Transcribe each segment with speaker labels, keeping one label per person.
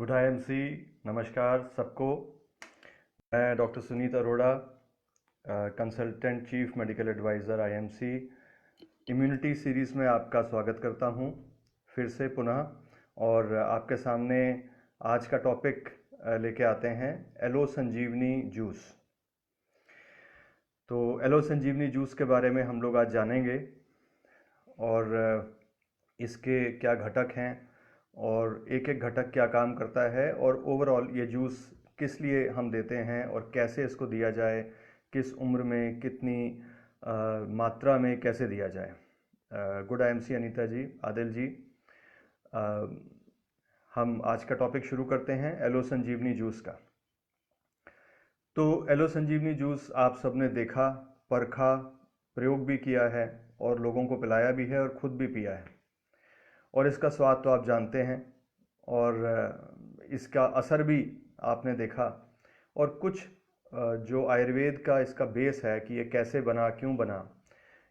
Speaker 1: Good IMC. नमस्कार सबको। मैं doctor Suneet Arora, consultant chief medical advisor IMC, immunity series में आपका स्वागत करता हूं फिर से पुनः। और आपके सामने आज का टॉपिक लेके आते हैं एलो संजीवनी जूस। तो एलो संजीवनी जूस के बारे में हम लोग आज जानेंगे और इसके क्या घटक हैं और एक एक घटक क्या काम करता है और ओवरऑल ये जूस किस लिए हम देते हैं और कैसे इसको दिया जाए, किस उम्र में कितनी मात्रा में कैसे दिया जाए। गुड आईएमसी अनीता जी, आदिल जी। हम आज का टॉपिक शुरू करते हैं एलो संजीवनी जूस का। तो एलो संजीवनी जूस आप सबने देखा, परखा, प्रयोग भी किया है और लोगों को पिलाया भी है और खुद भी पिया है और इसका स्वाद तो आप जानते हैं और इसका असर भी आपने देखा। और कुछ जो आयुर्वेद का इसका बेस है कि ये कैसे बना, क्यों बना,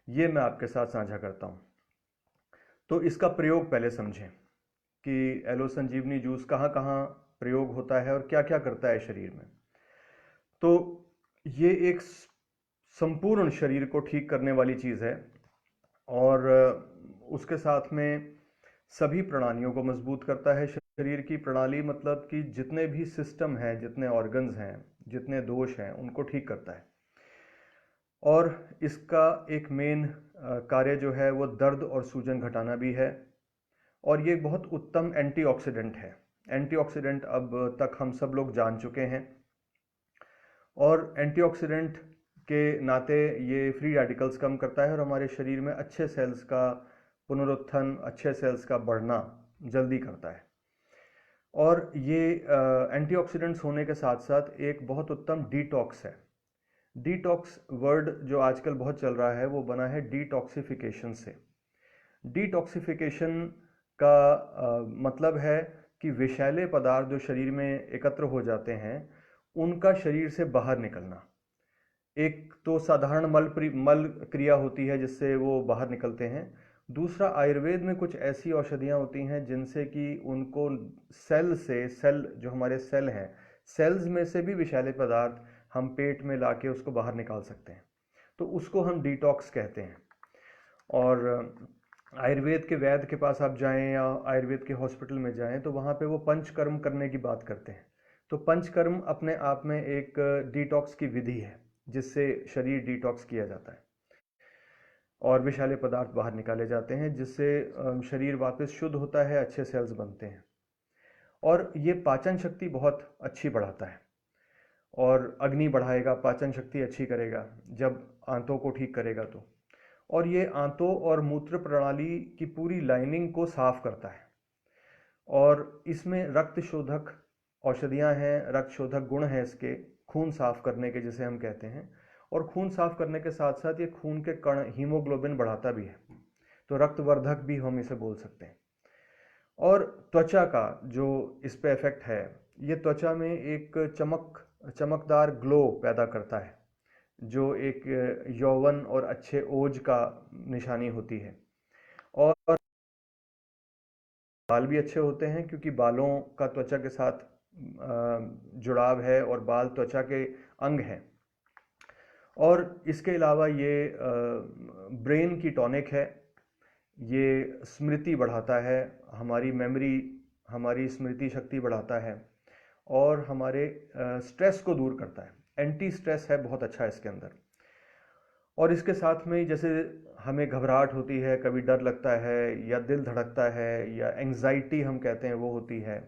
Speaker 1: ये मैं आपके साथ साझा करता हूँ। तो इसका प्रयोग पहले समझें कि एलो संजीवनी जूस कहाँ कहाँ प्रयोग होता है और क्या क्या करता है शरीर में। तो ये एक संपूर्ण शरीर को ठीक करने वाली चीज़ है और उसके साथ में सभी प्रणालियों को मजबूत करता है। शरीर की प्रणाली मतलब कि जितने भी सिस्टम हैं, जितने ऑर्गन्स हैं, जितने दोष हैं, उनको ठीक करता है। और इसका एक मेन कार्य जो है वो दर्द और सूजन घटाना भी है और ये बहुत उत्तम एंटीऑक्सीडेंट है। एंटीऑक्सीडेंट अब तक हम सब लोग जान चुके हैं और एंटीऑक्सीडेंट के नाते ये फ्री रेडिकल्स कम करता है और हमारे शरीर में अच्छे सेल्स का पुनरुत्थान, अच्छे सेल्स का बढ़ना जल्दी करता है। और ये एंटीऑक्सीडेंट्स होने के साथ साथ एक बहुत उत्तम डिटॉक्स है। डिटॉक्स वर्ड जो आजकल बहुत चल रहा है वो बना है डिटॉक्सिफिकेशन से। डिटॉक्सिफिकेशन का मतलब है कि विषैले पदार्थ जो शरीर में एकत्र हो जाते हैं उनका शरीर से बाहर निकलना। एक तो साधारण मल क्रिया होती है जिससे वो बाहर निकलते हैं। दूसरा, आयुर्वेद में कुछ ऐसी औषधियाँ होती हैं जिनसे कि उनको सेल जो हमारे सेल हैं, सेल्स में से भी विषैले पदार्थ हम पेट में लाके उसको बाहर निकाल सकते हैं। तो उसको हम डिटॉक्स कहते हैं। और आयुर्वेद के वैद्य के पास आप जाएं या आयुर्वेद के हॉस्पिटल में जाएं तो वहाँ पे वो पंचकर्म करने की बात करते हैं। तो पंचकर्म अपने आप में एक डिटॉक्स की विधि है जिससे शरीर डिटॉक्स किया जाता है और विषैले पदार्थ बाहर निकाले जाते हैं जिससे शरीर वापस शुद्ध होता है, अच्छे सेल्स बनते हैं। और ये पाचन शक्ति बहुत अच्छी बढ़ाता है और अग्नि बढ़ाएगा, पाचन शक्ति अच्छी करेगा जब आंतों को ठीक करेगा तो। और ये आंतों और मूत्र प्रणाली की पूरी लाइनिंग को साफ करता है और इसमें रक्त शोधक औषधियाँ हैं, रक्त शोधक गुण हैं इसके, खून साफ करने के जिसे हम कहते हैं। और खून साफ करने के साथ साथ ये खून के कण हीमोग्लोबिन बढ़ाता भी है, तो रक्तवर्धक भी हम इसे बोल सकते हैं। और त्वचा का जो इस पे इफेक्ट है, ये त्वचा में एक चमकदार ग्लो पैदा करता है जो एक यौवन और अच्छे ओज का निशानी होती है। और बाल भी अच्छे होते हैं क्योंकि बालों का त्वचा के साथ जुड़ाव है और बाल त्वचा के अंग हैं। और इसके अलावा ये ब्रेन की टॉनिक है, ये स्मृति बढ़ाता है, हमारी मेमोरी, हमारी स्मृति शक्ति बढ़ाता है और हमारे स्ट्रेस को दूर करता है। एंटी स्ट्रेस है, बहुत अच्छा है इसके अंदर। और इसके साथ में जैसे हमें घबराहट होती है, कभी डर लगता है या दिल धड़कता है या एंजाइटी हम कहते हैं वो होती है,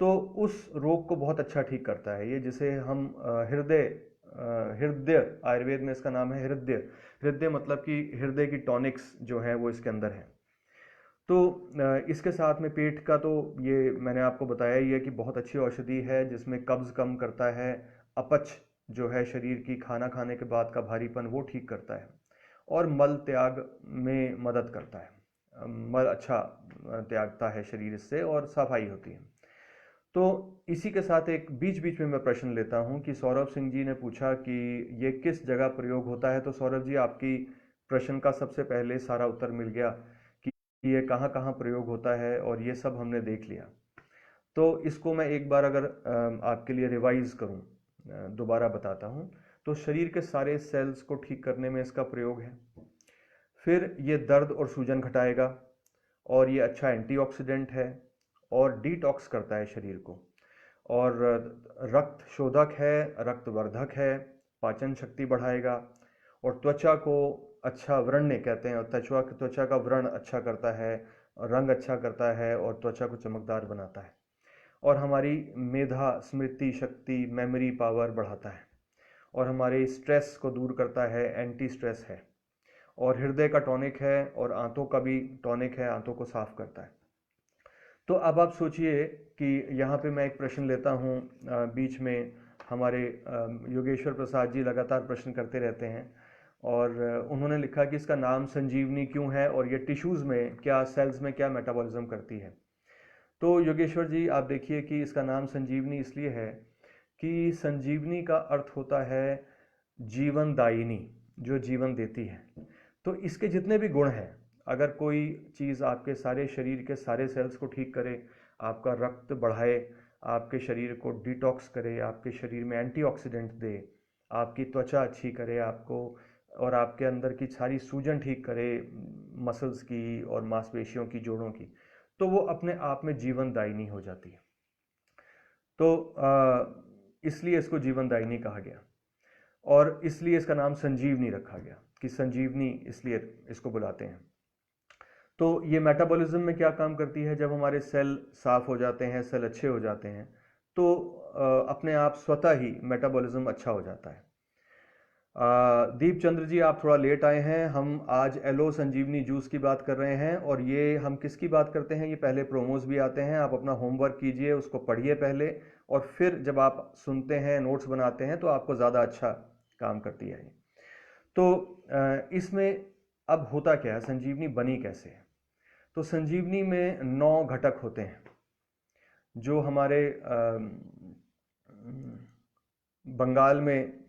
Speaker 1: तो उस रोग को बहुत अच्छा ठीक करता है ये, जिसे हम हृदय, आयुर्वेद में इसका नाम है हृदय। हृदय मतलब कि हृदय की टॉनिक्स जो है वो इसके अंदर है। तो इसके साथ में पेट का तो ये मैंने आपको बताया ही है कि बहुत अच्छी औषधि है जिसमें कब्ज कम करता है, अपच जो है शरीर की खाना खाने के बाद का भारीपन वो ठीक करता है और मल त्याग में मदद करता है। मल अच्छा त्यागता है शरीर इससे और सफाई होती है। तो इसी के साथ एक बीच बीच में मैं प्रश्न लेता हूं कि सौरभ सिंह जी ने पूछा कि ये किस जगह प्रयोग होता है। तो सौरभ जी, आपकी प्रश्न का सबसे पहले सारा उत्तर मिल गया कि ये कहाँ कहाँ प्रयोग होता है और ये सब हमने देख लिया। तो इसको मैं एक बार अगर आपके लिए रिवाइज करूं, दोबारा बताता हूं, तो शरीर के सारे सेल्स को ठीक करने में इसका प्रयोग है। फिर ये दर्द और सूजन घटाएगा, और ये अच्छा एंटीऑक्सीडेंट है और डिटॉक्स करता है शरीर को, और रक्त शोधक है, रक्तवर्धक है, पाचन शक्ति बढ़ाएगा, और त्वचा को अच्छा व्रणने कहते हैं, और त्वचा का व्रण अच्छा करता है, रंग अच्छा करता है, और त्वचा को चमकदार बनाता है, और हमारी मेधा, स्मृति शक्ति, मेमोरी पावर बढ़ाता है, और हमारे स्ट्रेस को दूर करता है, एंटी स्ट्रेस है, और हृदय का टॉनिक है, और आंतों का भी टॉनिक है, आंतों को साफ करता है। तो अब आप सोचिए कि यहाँ पे मैं एक प्रश्न लेता हूँ, बीच में हमारे योगेश्वर प्रसाद जी लगातार प्रश्न करते रहते हैं, और उन्होंने लिखा कि इसका नाम संजीवनी क्यों है, और ये टिश्यूज़ में क्या, सेल्स में क्या मेटाबॉलिज्म करती है। तो योगेश्वर जी आप देखिए कि इसका नाम संजीवनी इसलिए है कि संजीवनी का अर्थ होता है जीवनदायिनी, जो जीवन देती है। तो इसके जितने भी गुण हैं, अगर कोई चीज़ आपके सारे शरीर के सारे सेल्स को ठीक करे, आपका रक्त बढ़ाए, आपके शरीर को डिटॉक्स करे, आपके शरीर में एंटीऑक्सीडेंट दे, आपकी त्वचा अच्छी करे आपको, और आपके अंदर की सारी सूजन ठीक करे, मसल्स की और मांसपेशियों की, जोड़ों की, तो वो अपने आप में जीवनदायिनी हो जाती है। तो इसलिए इसको जीवनदायिनी कहा गया, और इसलिए इसका नाम संजीवनी रखा गया कि संजीवनी इसलिए इसको बुलाते हैं। तो ये मेटाबॉलिज्म में क्या काम करती है, जब हमारे सेल साफ हो जाते हैं, सेल अच्छे हो जाते हैं, तो अपने आप स्वतः ही मेटाबॉलिज्म अच्छा हो जाता है। दीप चंद्र जी आप थोड़ा लेट आए हैं, हम आज एलो संजीवनी जूस की बात कर रहे हैं, और ये हम किसकी बात करते हैं, ये पहले प्रोमोस भी आते हैं, आप अपना होमवर्क कीजिए, उसको पढ़िए पहले, और फिर जब आप सुनते हैं, नोट्स बनाते हैं, तो आपको ज़्यादा अच्छा काम करती है। तो इसमें अब होता क्या है, संजीवनी बनी कैसे है। तो संजीवनी में 9 घटक होते हैं, जो हमारे बंगाल में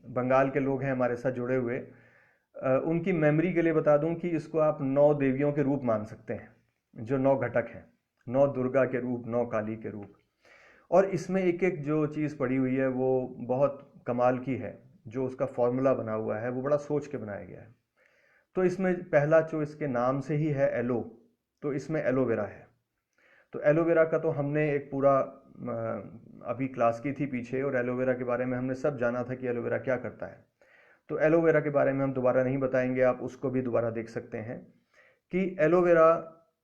Speaker 1: बंगाल के लोग हैं हमारे साथ जुड़े हुए, उनकी मेमोरी के लिए बता दूं कि इसको आप 9 देवियों के रूप मान सकते हैं, जो 9 घटक हैं, 9 दुर्गा के रूप, 9 काली के रूप। और इसमें एक एक जो चीज़ पड़ी हुई है वो बहुत कमाल की है, जो उसका फॉर्मूला बना हुआ है वो बड़ा सोच के बनाया गया है। तो इसमें पहला जो इसके नाम से ही है एलो, तो इसमें एलोवेरा है। तो एलोवेरा का तो हमने एक पूरा अभी क्लास की थी पीछे, और एलोवेरा के बारे में हमने सब जाना था कि एलोवेरा क्या करता है। तो एलोवेरा के बारे में हम दोबारा नहीं बताएंगे, आप उसको भी दोबारा देख सकते हैं कि एलोवेरा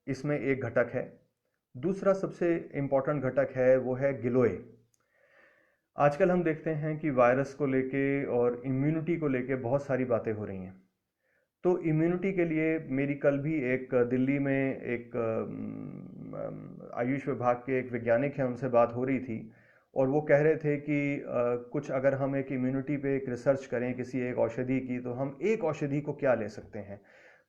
Speaker 1: इसमें एक घटक है। दूसरा सबसे इम्पॉर्टेंट घटक है वो है गिलोय। आजकल हम देखते हैं कि वायरस को लेके और इम्यूनिटी को लेके बहुत सारी बातें हो रही हैं। तो इम्यूनिटी के लिए मेरी कल भी एक दिल्ली में एक आयुष विभाग के एक वैज्ञानिक हैं, उनसे बात हो रही थी, और वो कह रहे थे कि कुछ अगर हम एक इम्यूनिटी पे एक रिसर्च करें किसी एक औषधि की, तो हम एक औषधि को क्या ले सकते हैं।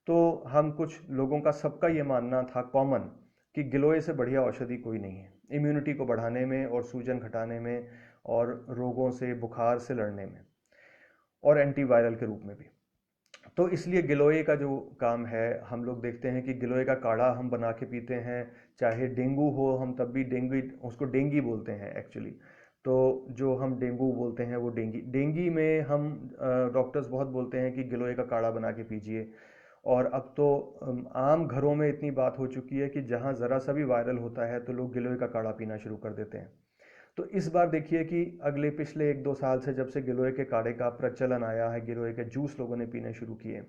Speaker 1: तो हम कुछ लोगों का, सबका ये मानना था कॉमन, कि गिलोय से बढ़िया औषधि कोई नहीं है इम्यूनिटी को बढ़ाने में, और सूजन घटाने में, और रोगों से, बुखार से लड़ने में, और एंटीवायरल के रूप में भी। तो इसलिए गिलोय का जो काम है, हम लोग देखते हैं कि गिलोय का काढ़ा हम बना के पीते हैं, चाहे डेंगू हो, हम तब भी डेंगू, उसको डेंगी बोलते हैं एक्चुअली। तो जो हम डेंगू बोलते हैं वो डेंगी में हम डॉक्टर्स बहुत बोलते हैं कि गिलोय का काढ़ा बना के पीजिए। और अब तो आम घरों में इतनी बात हो चुकी है कि जहाँ ज़रा सा भी वायरल होता है तो लोग गिलोय का काढ़ा पीना शुरू कर देते हैं। तो इस बार देखिए कि अगले पिछले 1-2 साल से जब से गिलोय के काढ़े का प्रचलन आया है, गिलोय के जूस लोगों ने पीने शुरू किए,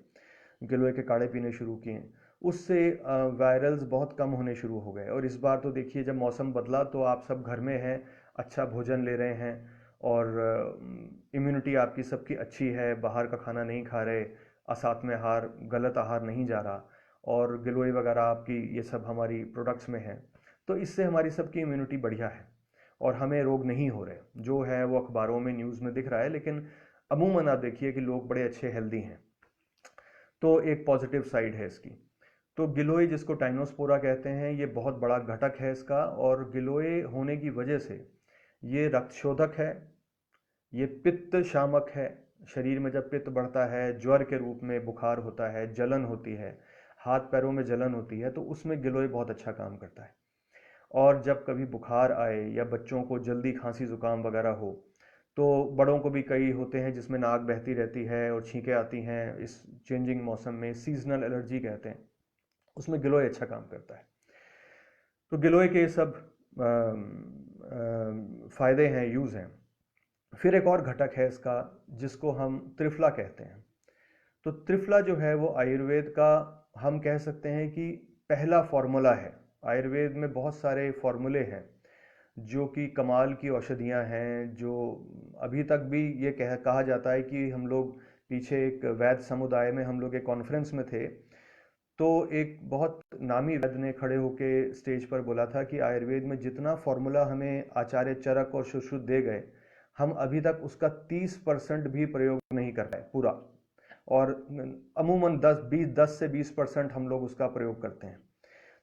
Speaker 1: गिलोय के काढ़े पीने शुरू किए, उससे वायरल्स बहुत कम होने शुरू हो गए। और इस बार तो देखिए जब मौसम बदला तो आप सब घर में हैं, अच्छा भोजन ले रहे हैं, और इम्यूनिटी आपकी सबकी अच्छी है, बाहर का खाना नहीं खा रहे, असात्म आहार, गलत आहार नहीं जा रहा, और गिलोय वगैरह आपकी ये सब हमारी प्रोडक्ट्स में है। तो इससे हमारी सबकी इम्यूनिटी बढ़िया है, और हमें रोग नहीं हो रहे, जो है वो अखबारों में, न्यूज़ में दिख रहा है, लेकिन अमूमन आप देखिए कि लोग बड़े अच्छे हेल्दी हैं। तो एक पॉजिटिव साइड है इसकी। तो गिलोय, जिसको टाइनोस्पोरा कहते हैं, ये बहुत बड़ा घटक है इसका, और गिलोय होने की वजह से ये रक्तशोधक है, ये पित्त शामक है। शरीर में जब पित्त बढ़ता है, ज्वर के रूप में बुखार होता है, जलन होती है, हाथ पैरों में जलन होती है, तो उसमें गिलोय बहुत अच्छा काम करता है। और जब कभी बुखार आए या बच्चों को जल्दी खांसी जुकाम वगैरह हो, तो बड़ों को भी कई होते हैं जिसमें नाक बहती रहती है और छींकें आती हैं, इस चेंजिंग मौसम में सीजनल एलर्जी कहते हैं, उसमें गिलोय अच्छा काम करता है। तो गिलोय के सब फ़ायदे हैं, यूज़ हैं। फिर एक और घटक है इसका जिसको हम त्रिफला कहते हैं। तो त्रिफला जो है वो आयुर्वेद का, हम कह सकते हैं कि पहला फॉर्मूला है। आयुर्वेद में बहुत सारे फॉर्मूले हैं जो कि कमाल की औषधियाँ हैं, जो अभी तक भी ये कहा जाता है कि हम लोग पीछे एक वैद्य समुदाय में हम लोग एक कॉन्फ्रेंस में थे, तो एक बहुत नामी वैद्य ने खड़े होके स्टेज पर बोला था कि आयुर्वेद में जितना फॉर्मूला हमें आचार्य चरक और सुश्रुत दे गए, हम अभी तक उसका 30% भी प्रयोग नहीं कर पाए पूरा, और अमूमन 10 से 20% हम लोग उसका प्रयोग करते हैं।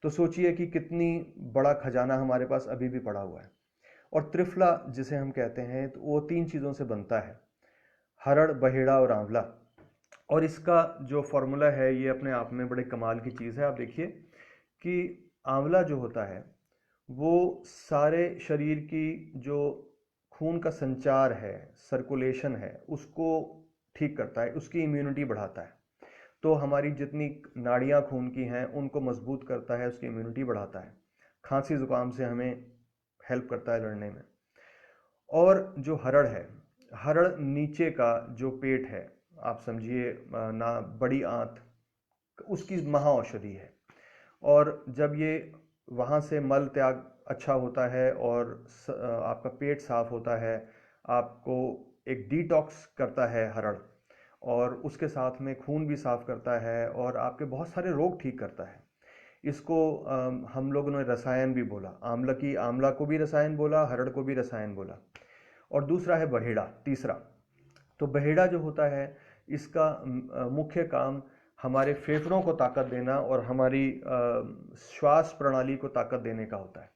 Speaker 1: तो सोचिए कि कितनी बड़ा खजाना हमारे पास अभी भी पड़ा हुआ है। और त्रिफला जिसे हम कहते हैं, तो वो 3 चीज़ों से बनता है, हरड़, बहेड़ा और आंवला। और इसका जो फॉर्मूला है ये अपने आप में बड़े कमाल की चीज़ है। आप देखिए कि आंवला जो होता है वो सारे शरीर की जो खून का संचार है, सर्कुलेशन है, उसको ठीक करता है, उसकी इम्यूनिटी बढ़ाता है। तो हमारी जितनी नाड़ियाँ खून की हैं उनको मजबूत करता है, उसकी इम्यूनिटी बढ़ाता है, खांसी जुकाम से हमें हेल्प करता है लड़ने में। और जो हरड़ है, हरड़ नीचे का जो पेट है, आप समझिए ना, बड़ी आंत, उसकी महा औषधि है। और जब ये वहाँ से मल त्याग अच्छा होता है और आपका पेट साफ होता है, आपको एक डिटॉक्स करता है हरड़, और उसके साथ में खून भी साफ करता है और आपके बहुत सारे रोग ठीक करता है। इसको हम लोगों ने रसायन भी बोला, आंवला को भी रसायन बोला, हरड़ को भी रसायन बोला। और दूसरा है बहेड़ा, तीसरा। तो बहेड़ा जो होता है, इसका मुख्य काम हमारे फेफड़ों को ताकत देना और हमारी श्वास प्रणाली को ताकत देने का होता है।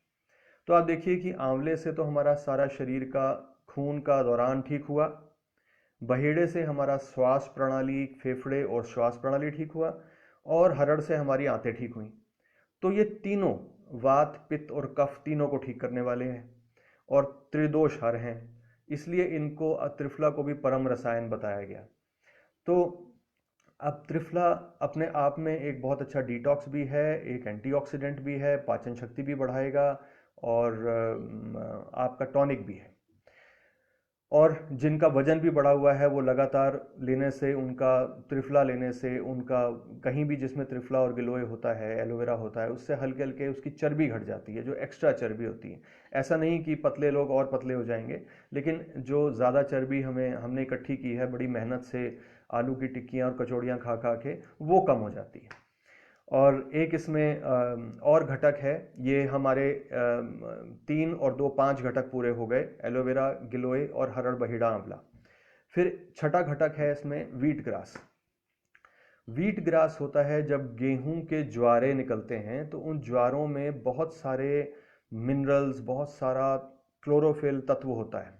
Speaker 1: तो आप देखिए कि आंवले से तो हमारा सारा शरीर का खून का दौरान ठीक हुआ, बहेड़े से हमारा श्वास प्रणाली, फेफड़े और श्वास प्रणाली ठीक हुआ, और हरड़ से हमारी आंतें ठीक हुई। तो ये तीनों, वात, पित्त और कफ, तीनों को ठीक करने वाले हैं और त्रिदोष हर हैं, इसलिए इनको त्रिफला को भी परम रसायन बताया गया। तो अब त्रिफला अपने आप में एक बहुत अच्छा डिटॉक्स भी है, एक एंटीऑक्सीडेंट भी है, पाचन शक्ति भी बढ़ाएगा और आपका टॉनिक भी है। और जिनका वजन भी बढ़ा हुआ है वो लगातार लेने से, उनका त्रिफला लेने से, उनका कहीं भी जिसमें त्रिफला और गिलोय होता है, एलोवेरा होता है, उससे हल्के हल्के उसकी चर्बी घट जाती है, जो एक्स्ट्रा चर्बी होती है। ऐसा नहीं कि पतले लोग और पतले हो जाएंगे, लेकिन जो ज़्यादा चर्बी हमने इकट्ठी की है बड़ी मेहनत से, आलू की टिक्कियाँ और कचौड़ियाँ खा खा के, वो कम हो जाती है। और एक इसमें और घटक है, ये हमारे 3 और 2 5 घटक पूरे हो गए, एलोवेरा, गिलोय और हरड़, बहेड़ा, आंवला। फिर छठा घटक है इसमें व्हीट ग्रास। व्हीट ग्रास होता है जब गेहूं के ज्वारे निकलते हैं, तो उन ज्वारों में बहुत सारे मिनरल्स, बहुत सारा क्लोरोफिल तत्व होता है,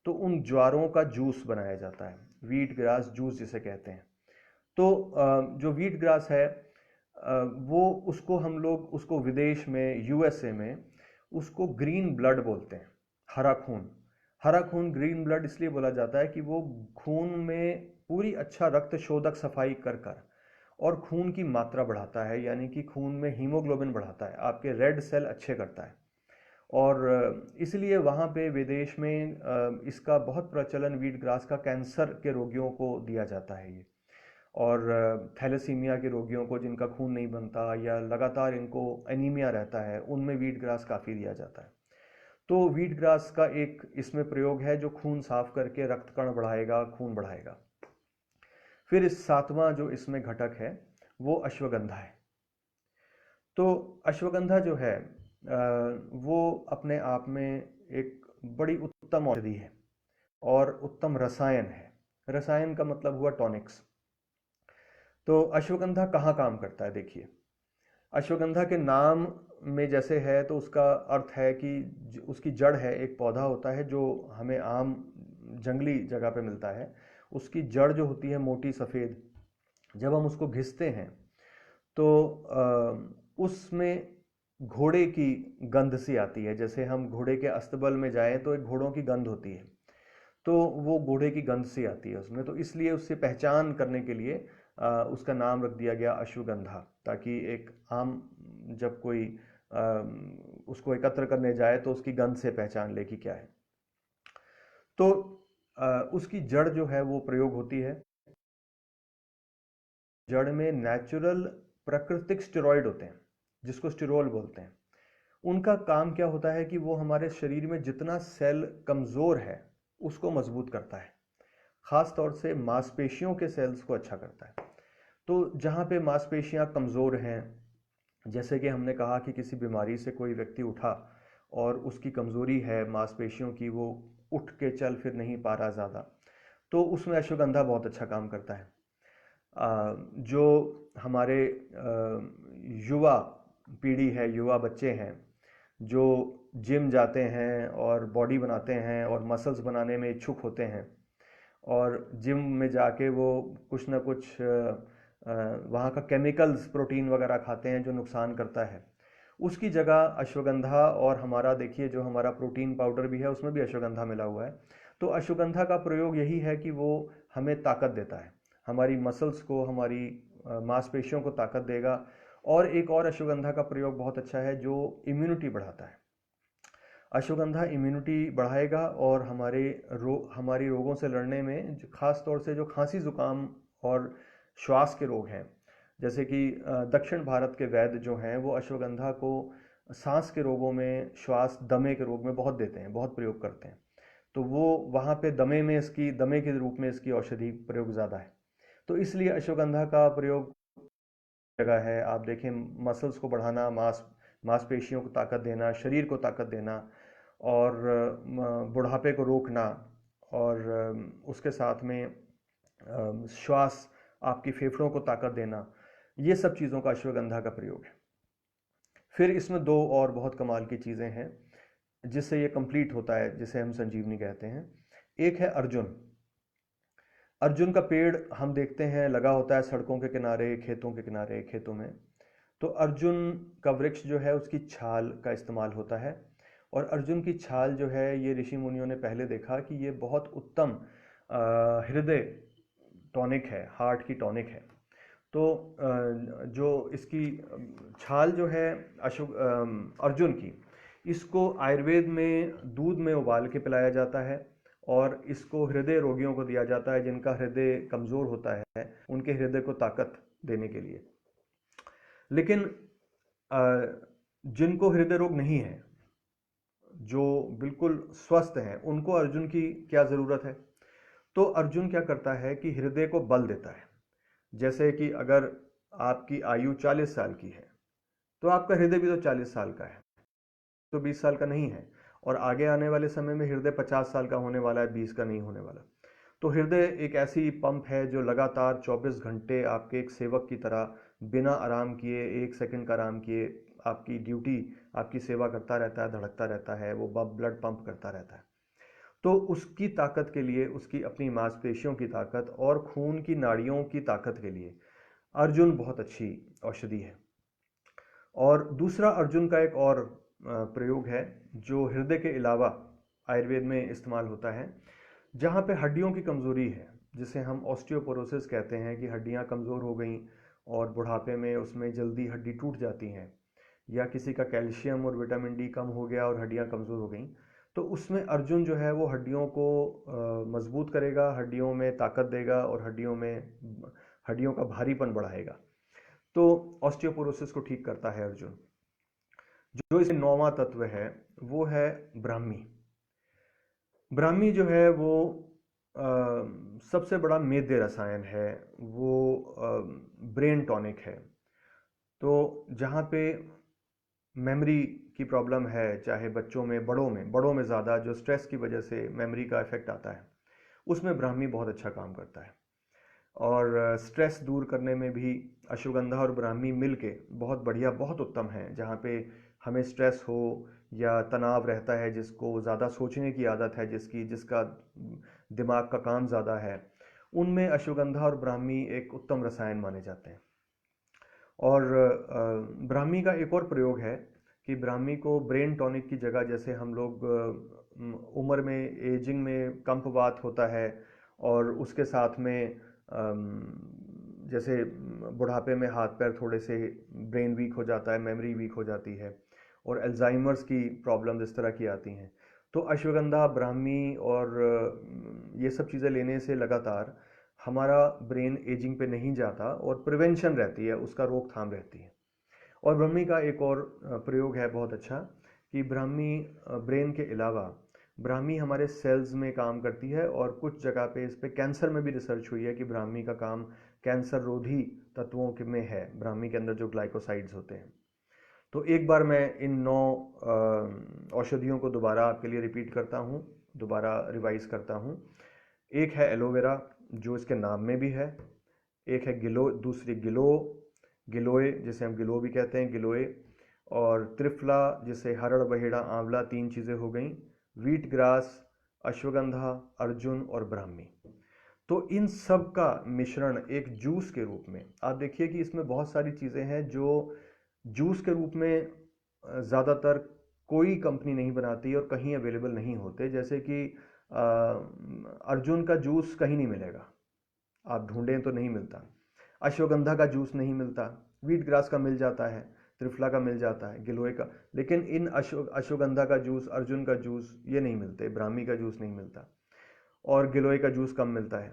Speaker 1: तो उन ज्वारों का जूस बनाया जाता है, व्हीट ग्रास जूस जिसे कहते हैं। तो जो व्हीट ग्रास है, वो उसको हम लोग उसको विदेश में, यूएसए में उसको ग्रीन ब्लड बोलते हैं, हरा खून। हरा खून ग्रीन ब्लड इसलिए बोला जाता है कि वो खून में पूरी अच्छा रक्त शोधक सफाई कर कर और खून की मात्रा बढ़ाता है, यानी कि खून में हीमोग्लोबिन बढ़ाता है, आपके रेड सेल अच्छे करता है। और इसलिए वहाँ पे विदेश में इसका बहुत प्रचलन व्हीट ग्रास का कैंसर के रोगियों को दिया जाता है ये, और थैलेसीमिया के रोगियों को जिनका खून नहीं बनता या लगातार इनको एनीमिया रहता है, उनमें व्हीट ग्रास काफ़ी दिया जाता है। तो व्हीट ग्रास का एक इसमें प्रयोग है जो खून साफ करके रक्त कण बढ़ाएगा, खून बढ़ाएगा। फिर इस 7वां जो इसमें घटक है वो अश्वगंधा है। तो अश्वगंधा जो है वो अपने आप में एक बड़ी उत्तम औषधि है और उत्तम रसायन है। रसायन का मतलब हुआ टॉनिक्स। तो अश्वगंधा कहाँ काम करता है, देखिए, अश्वगंधा के नाम में जैसे है तो उसका अर्थ है कि उसकी जड़ है, एक पौधा होता है जो हमें आम जंगली जगह पे मिलता है। उसकी जड़ जो होती है मोटी सफ़ेद, जब हम उसको घिसते हैं तो उसमें घोड़े की गंध सी आती है। जैसे हम घोड़े के अस्तबल में जाएं तो एक घोड़ों की गंध होती है, तो वो घोड़े की गंध सी आती है उसमें, तो इसलिए उससे पहचान करने के लिए उसका नाम रख दिया गया अश्वगंधा, ताकि एक आम जब कोई उसको एकत्र करने जाए तो उसकी गंध से पहचान ले कि क्या है। तो उसकी जड़ जो है वो प्रयोग होती है। जड़ में नेचुरल प्राकृतिक स्टेरॉइड होते हैं जिसको स्टेरोल बोलते हैं। उनका काम क्या होता है कि वो हमारे शरीर में जितना सेल कमज़ोर है उसको मजबूत करता है, ख़ास तौर से मांसपेशियों के सेल्स को अच्छा करता है। तो जहाँ पे मांसपेशियाँ कमज़ोर हैं, जैसे कि हमने कहा कि किसी बीमारी से कोई व्यक्ति उठा और उसकी कमज़ोरी है मांसपेशियों की, वो उठ के चल फिर नहीं पा रहा ज़्यादा, तो उसमें अश्वगंधा बहुत अच्छा काम करता है। जो हमारे युवा पीढ़ी है, युवा बच्चे हैं जो जिम जाते हैं और बॉडी बनाते हैं और मसल्स बनाने में इच्छुक होते हैं, और जिम में जाके वो कुछ ना कुछ वहाँ का केमिकल्स प्रोटीन वगैरह खाते हैं जो नुकसान करता है, उसकी जगह अश्वगंधा, और हमारा देखिए जो हमारा प्रोटीन पाउडर भी है उसमें भी अश्वगंधा मिला हुआ है। तो अश्वगंधा का प्रयोग यही है कि वो हमें ताकत देता है, हमारी मसल्स को, हमारी मांसपेशियों को ताकत देगा। और एक और अश्वगंधा का प्रयोग बहुत अच्छा है जो इम्यूनिटी बढ़ाता है। अश्वगंधा इम्यूनिटी बढ़ाएगा और हमारी रोगों से लड़ने में, ख़ास तौर से जो खांसी ज़ुकाम और श्वास के रोग हैं, जैसे कि दक्षिण भारत के वैद्य जो हैं वो अश्वगंधा को सांस के रोगों में, श्वास दमे के रोग में बहुत देते हैं, बहुत प्रयोग करते हैं। तो वो वहाँ पे दमे के रूप में इसकी औषधि प्रयोग ज़्यादा है। तो इसलिए अश्वगंधा का प्रयोग जगह है। आप देखें, मसल्स को बढ़ाना, मांसपेशियों को ताकत देना, शरीर को ताकत देना, और बुढ़ापे को रोकना, और उसके साथ में श्वास, आपकी फेफड़ों को ताकत देना, ये सब चीज़ों का अश्वगंधा का प्रयोग है। फिर इसमें दो और बहुत कमाल की चीज़ें हैं जिससे ये कंप्लीट होता है, जिसे हम संजीवनी कहते हैं। एक है अर्जुन। अर्जुन का पेड़ हम देखते हैं लगा होता है सड़कों के किनारे, खेतों के किनारे, खेतों में। तो अर्जुन का वृक्ष जो है उसकी छाल का इस्तेमाल होता है, और अर्जुन की छाल जो है ये ऋषि मुनियों ने पहले देखा कि ये बहुत उत्तम हृदय टॉनिक है, हार्ट की टॉनिक है। तो जो इसकी छाल जो है अर्जुन की, इसको आयुर्वेद में दूध में उबाल के पिलाया जाता है, और इसको हृदय रोगियों को दिया जाता है जिनका हृदय कमज़ोर होता है, उनके हृदय को ताकत देने के लिए। लेकिन जिनको हृदय रोग नहीं है, जो बिल्कुल स्वस्थ हैं, उनको अर्जुन की क्या ज़रूरत है? तो अर्जुन क्या करता है कि हृदय को बल देता है। जैसे कि अगर आपकी आयु 40 साल की है तो आपका हृदय भी तो 40 साल का है, तो 20 साल का नहीं है, और आगे आने वाले समय में हृदय 50 साल का होने वाला है, 20 का नहीं होने वाला। तो हृदय एक ऐसी पंप है जो लगातार 24 घंटे आपके एक सेवक की तरह बिना आराम किए, एक सेकंड का आराम किए, आपकी ड्यूटी, आपकी सेवा करता रहता है, धड़कता रहता है, वो ब्लड पंप करता रहता है। तो उसकी ताकत के लिए, उसकी अपनी मांसपेशियों की ताकत और खून की नाड़ियों की ताकत के लिए अर्जुन बहुत अच्छी औषधि है। और दूसरा अर्जुन का एक और प्रयोग है जो हृदय के अलावा आयुर्वेद में इस्तेमाल होता है, जहाँ पे हड्डियों की कमज़ोरी है, जिसे हम ऑस्टियोपोरोसिस कहते हैं, कि हड्डियाँ कमज़ोर हो गई और बुढ़ापे में उसमें जल्दी हड्डी टूट जाती हैं, या किसी का कैल्शियम और विटामिन डी कम हो गया और हड्डियाँ कमज़ोर हो गई, तो उसमें अर्जुन जो है वो हड्डियों को मजबूत करेगा, हड्डियों में ताकत देगा, और हड्डियों का भारीपन बढ़ाएगा। तो ऑस्टियोपोरोसिस को ठीक करता है अर्जुन। जो इसमें 9वां तत्व है वो है ब्राह्मी। ब्राह्मी जो है वो सबसे बड़ा मेद्य रसायन है, वो ब्रेन टॉनिक है। तो जहाँ पे मेमोरी की प्रॉब्लम है, चाहे बच्चों में, बड़ों में ज़्यादा, जो स्ट्रेस की वजह से मेमोरी का इफेक्ट आता है, उसमें ब्राह्मी बहुत अच्छा काम करता है। और स्ट्रेस दूर करने में भी अश्वगंधा और ब्राह्मी मिलके बहुत बढ़िया, बहुत उत्तम है। जहाँ पे हमें स्ट्रेस हो या तनाव रहता है, जिसको ज़्यादा सोचने की आदत है, जिसका दिमाग का काम ज़्यादा है, उनमें अश्वगंधा और ब्राह्मी एक उत्तम रसायन माने जाते हैं। और ब्राह्मी का एक और प्रयोग है कि ब्राह्मी को ब्रेन टॉनिक की जगह, जैसे हम लोग उम्र में एजिंग में कंपवात होता है और उसके साथ में जैसे बुढ़ापे में हाथ पैर थोड़े से ब्रेन वीक हो जाता है, मेमोरी वीक हो जाती है और अल्जाइमर्स की प्रॉब्लम इस तरह की आती हैं, तो अश्वगंधा, ब्राह्मी और ये सब चीज़ें लेने से लगातार हमारा ब्रेन एजिंग पे नहीं जाता और प्रिवेंशन रहती है, उसका रोकथाम रहती है। और ब्राह्मी का एक और प्रयोग है बहुत अच्छा कि ब्राह्मी ब्रेन के अलावा ब्राह्मी हमारे सेल्स में काम करती है और कुछ जगह पे इस पे कैंसर में भी रिसर्च हुई है कि ब्राह्मी का काम कैंसर रोधी तत्वों में है, ब्राह्मी के अंदर जो ग्लाइकोसाइड्स होते हैं। तो एक बार मैं इन 9 औषधियों को दोबारा आपके लिए रिपीट करता हूँ, दोबारा रिवाइज करता हूँ। एक है एलोवेरा, जो इसके नाम में भी है। एक है दूसरी गिलोय, जिसे हम गिलो भी कहते हैं, गिलोय। और त्रिफला, जिसे हरड़, बहेड़ा, आंवला, 3 चीज़ें हो गई। वीट ग्रास, अश्वगंधा, अर्जुन और ब्राह्मी। तो इन सब का मिश्रण एक जूस के रूप में, आप देखिए कि इसमें बहुत सारी चीज़ें हैं जो जूस के रूप में ज़्यादातर कोई कंपनी नहीं बनाती और कहीं अवेलेबल नहीं होते। जैसे कि अर्जुन का जूस कहीं नहीं मिलेगा, आप ढूंढें तो नहीं मिलता। अश्वगंधा का जूस नहीं मिलता, वीट ग्रास का मिल जाता है, त्रिफला का मिल जाता है, गिलोय का, लेकिन इन अश्वगंधा का जूस, अर्जुन का जूस ये नहीं मिलते, ब्राह्मी का जूस नहीं मिलता और गिलोय का जूस कम मिलता है।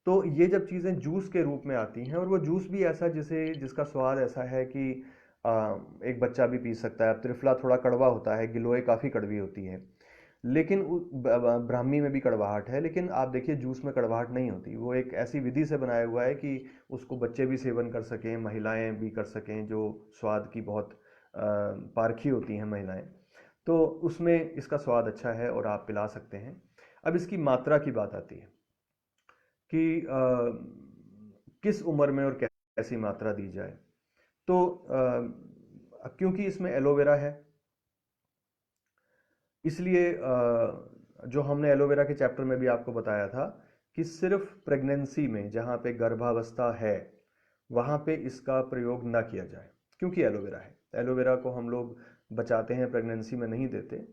Speaker 1: तो ये जब चीज़ें जूस के रूप में आती हैं, और वो जूस भी ऐसा जिसका स्वाद ऐसा है कि एक बच्चा भी पी सकता है। अब त्रिफला थोड़ा कड़वा होता है, गिलोय काफ़ी कड़वी होती है, लेकिन ब्राह्मी में भी कड़वाहट है, लेकिन आप देखिए जूस में कड़वाहट नहीं होती। वो एक ऐसी विधि से बनाया हुआ है कि उसको बच्चे भी सेवन कर सकें, महिलाएं भी कर सकें, जो स्वाद की बहुत पारखी होती हैं महिलाएं, तो उसमें इसका स्वाद अच्छा है और आप पिला सकते हैं। अब इसकी मात्रा की बात आती है कि किस उम्र में और कैसी मात्रा दी जाए। तो क्योंकि इसमें एलोवेरा है, इसलिए जो हमने एलोवेरा के चैप्टर में भी आपको बताया था कि सिर्फ प्रेगनेंसी में, जहाँ पे गर्भावस्था है, वहाँ पे इसका प्रयोग ना किया जाए, क्योंकि एलोवेरा है। एलोवेरा को हम लोग बचाते हैं, प्रेगनेंसी में नहीं देते।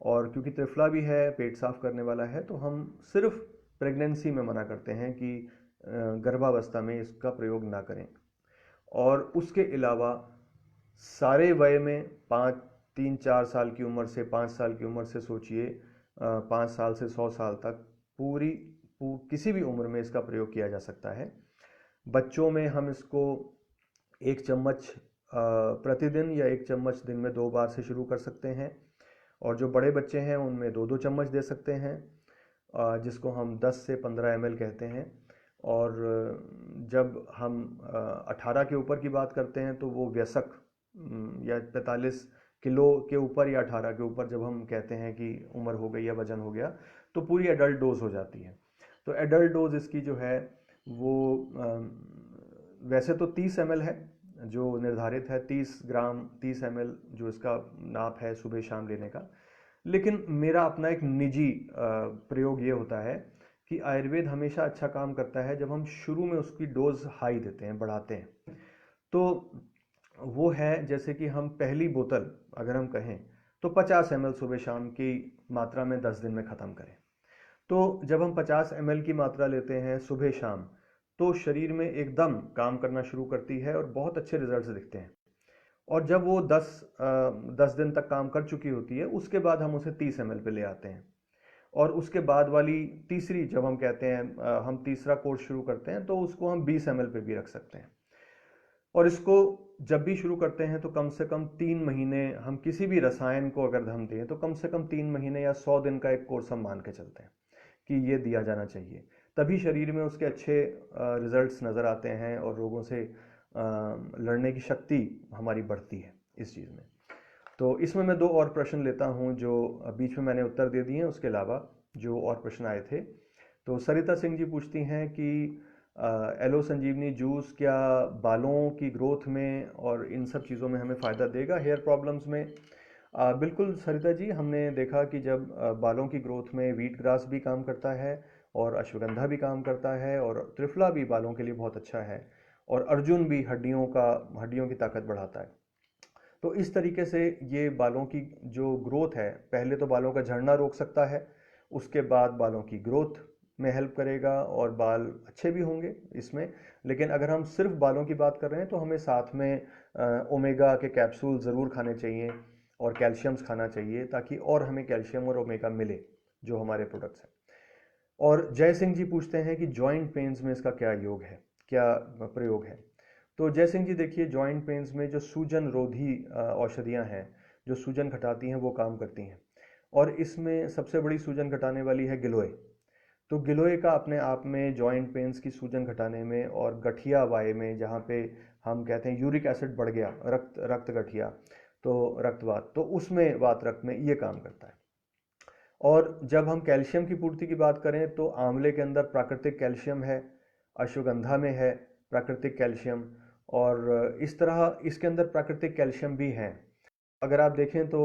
Speaker 1: और क्योंकि त्रिफला भी है, पेट साफ करने वाला है, तो हम सिर्फ प्रेगनेंसी में मना करते हैं कि गर्भावस्था में इसका प्रयोग ना करें। और उसके अलावा सारे वय में 3-4 साल की उम्र से, 5 साल की उम्र से सोचिए, 5 साल से 100 साल तक किसी भी उम्र में इसका प्रयोग किया जा सकता है। बच्चों में हम इसको 1 चम्मच प्रतिदिन या 1 चम्मच दिन में 2 बार से शुरू कर सकते हैं। और जो बड़े बच्चे हैं उनमें 2-2 चम्मच दे सकते हैं, जिसको हम 10 से 15 ml कहते हैं। और जब हम 18 के ऊपर की बात करते हैं तो वो वयस्क या 45 किलो के ऊपर या 18 के ऊपर जब हम कहते हैं कि उम्र हो गई या वजन हो गया, तो पूरी एडल्ट डोज हो जाती है। तो एडल्ट डोज इसकी जो है वो वैसे तो 30 ml है जो निर्धारित है, 30 ग्राम 30 ml जो इसका नाप है सुबह शाम लेने का। लेकिन मेरा अपना एक निजी प्रयोग ये होता है कि आयुर्वेद हमेशा अच्छा काम करता है जब हम शुरू में उसकी डोज हाई देते हैं, बढ़ाते हैं। तो वो है जैसे कि हम पहली बोतल अगर हम कहें तो 50 ml सुबह शाम की मात्रा में 10 दिन में ख़त्म करें। तो जब हम 50 ml की मात्रा लेते हैं सुबह शाम, तो शरीर में एकदम काम करना शुरू करती है और बहुत अच्छे रिजल्ट्स दिखते हैं। और जब वो 10 दिन तक काम कर चुकी होती है, उसके बाद हम उसे 30 ml पे ले आते हैं। और उसके बाद वाली तीसरी, जब हम कहते हैं हम तीसरा कोर्स शुरू करते हैं, तो उसको हम 20 ml पे भी रख सकते हैं। और इसको जब भी शुरू करते हैं तो कम से कम 3 महीने, हम किसी भी रसायन को अगर हम दें तो कम से कम 3 महीने या 100 दिन का एक कोर्स हम मान के चलते हैं कि ये दिया जाना चाहिए। तभी शरीर में उसके अच्छे रिजल्ट्स नज़र आते हैं और रोगों से लड़ने की शक्ति हमारी बढ़ती है इस चीज़ में। तो इसमें मैं 2 और प्रश्न लेता हूं जो बीच में मैंने उत्तर दे दिए हैं, उसके अलावा जो और प्रश्न आए थे। तो सरिता सिंह जी पूछती हैं कि एलो संजीवनी जूस क्या बालों की ग्रोथ में और इन सब चीज़ों में हमें फ़ायदा देगा, हेयर प्रॉब्लम्स में? बिल्कुल सरिता जी, हमने देखा कि जब बालों की ग्रोथ में वीट ग्रास भी काम करता है और अश्वगंधा भी काम करता है और त्रिफला भी बालों के लिए बहुत अच्छा है और अर्जुन भी हड्डियों की ताकत बढ़ाता है। तो इस तरीके से ये बालों की जो ग्रोथ है, पहले तो बालों का झड़ना रोक सकता है, उसके बाद बालों की ग्रोथ में हेल्प करेगा और बाल अच्छे भी होंगे इसमें। लेकिन अगर हम सिर्फ बालों की बात कर रहे हैं तो हमें साथ में ओमेगा के कैप्सूल ज़रूर खाने चाहिए और कैल्शियम्स खाना चाहिए, ताकि और हमें कैल्शियम और ओमेगा मिले जो हमारे प्रोडक्ट्स हैं। और जय सिंह जी पूछते हैं कि जॉइंट पेन्स में इसका क्या योग है, क्या प्रयोग है। तो जय सिंह जी देखिए, जॉइंट पेन्स में जो सूजन रोधी औषधियाँ हैं, जो सूजन घटाती हैं, वो काम करती हैं। और इसमें सबसे बड़ी सूजन घटाने वाली है गिलोय। तो गिलोय का अपने आप में जॉइंट पेन्स की सूजन घटाने में और गठिया वाय में, जहाँ पे हम कहते हैं यूरिक एसिड बढ़ गया, रक्त गठिया, तो रक्तवात, तो उसमें वात रक्त में ये काम करता है। और जब हम कैल्शियम की पूर्ति की बात करें तो आंवले के अंदर प्राकृतिक कैल्शियम है, अश्वगंधा में है प्राकृतिक कैल्शियम, और इस तरह इसके अंदर प्राकृतिक कैल्शियम भी हैं। अगर आप देखें तो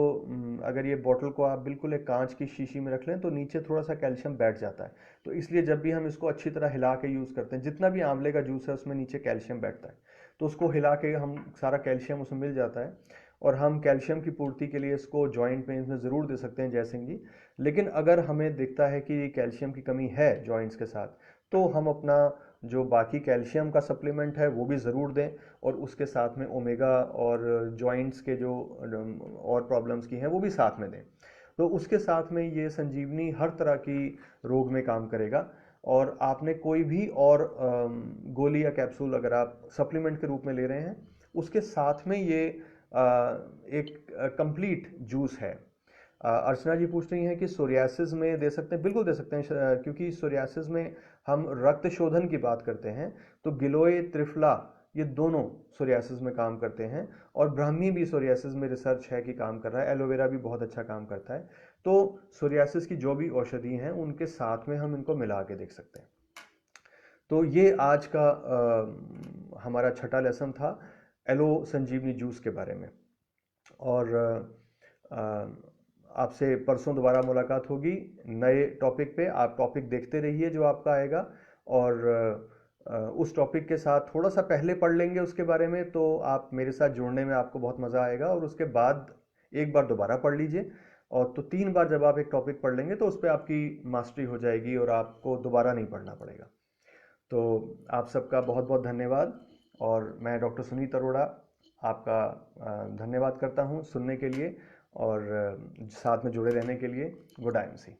Speaker 1: अगर ये बॉटल को आप बिल्कुल एक कांच की शीशी में रख लें तो नीचे थोड़ा सा कैल्शियम बैठ जाता है। तो इसलिए जब भी हम इसको अच्छी तरह हिला के यूज़ करते हैं, जितना भी आंवले का जूस है उसमें नीचे कैल्शियम बैठता है, तो उसको हिला के हम सारा कैल्शियम उसमें मिल जाता है। और हम कैल्शियम की पूर्ति के लिए इसको जॉइंट पेन्स में ज़रूर दे सकते हैं जय सिंह जी। लेकिन अगर हमें दिखता है कि कैल्शियम की कमी है जॉइंट्स के साथ, तो हम अपना जो बाकी कैल्शियम का सप्लीमेंट है वो भी ज़रूर दें, और उसके साथ में ओमेगा और जॉइंट्स के जो और प्रॉब्लम्स की हैं वो भी साथ में दें। तो उसके साथ में ये संजीवनी हर तरह की रोग में काम करेगा। और आपने कोई भी और गोली या कैप्सूल अगर आप सप्लीमेंट के रूप में ले रहे हैं, उसके साथ में ये एक कंप्लीट जूस है। अर्चना जी पूछ रही हैं कि सोरियासिस में दे सकते हैं, बिल्कुल दे सकते हैं, क्योंकि सोरियासिस में हम रक्त शोधन की बात करते हैं, तो गिलोय, त्रिफला, ये दोनों सोरियासिस में काम करते हैं। और ब्राह्मी भी सोरियासिस में रिसर्च है कि काम कर रहा है, एलोवेरा भी बहुत अच्छा काम करता है। तो सोरियासिस की जो भी औषधि हैं उनके साथ में हम इनको मिला के देख सकते हैं। तो ये आज का हमारा छठा लेसन था एलो संजीवनी जूस के बारे में। और आपसे परसों दोबारा मुलाकात होगी नए टॉपिक पे। आप टॉपिक देखते रहिए जो आपका आएगा, और उस टॉपिक के साथ थोड़ा सा पहले पढ़ लेंगे उसके बारे में, तो आप मेरे साथ जुड़ने में आपको बहुत मज़ा आएगा। और उसके बाद एक बार दोबारा पढ़ लीजिए, और तो 3 बार जब आप एक टॉपिक पढ़ लेंगे तो उस पर आपकी मास्टरी हो जाएगी और आपको दोबारा नहीं पढ़ना पड़ेगा। तो आप सबका बहुत बहुत धन्यवाद, और मैं डॉक्टर सुनीत अरोड़ा आपका धन्यवाद करता हूँ सुनने के लिए और साथ में जुड़े रहने के लिए। Good I M C.